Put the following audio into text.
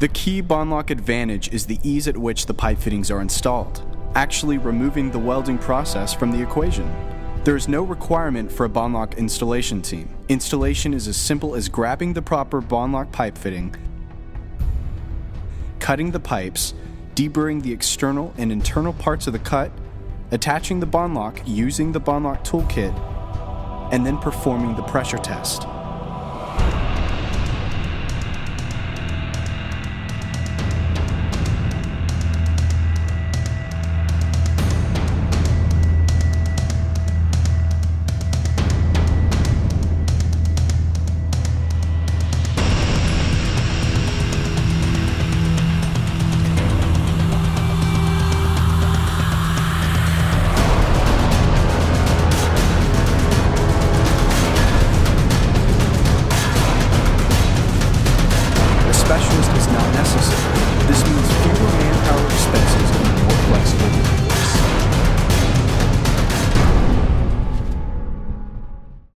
The key Bonlok advantage is the ease at which the pipe fittings are installed, actually removing the welding process from the equation. There is no requirement for a Bonlok installation team. Installation is as simple as grabbing the proper Bonlok pipe fitting, cutting the pipes, deburring the external and internal parts of the cut, attaching the Bonlok using the Bonlok toolkit, and then performing the pressure test. Specialist is not necessary. This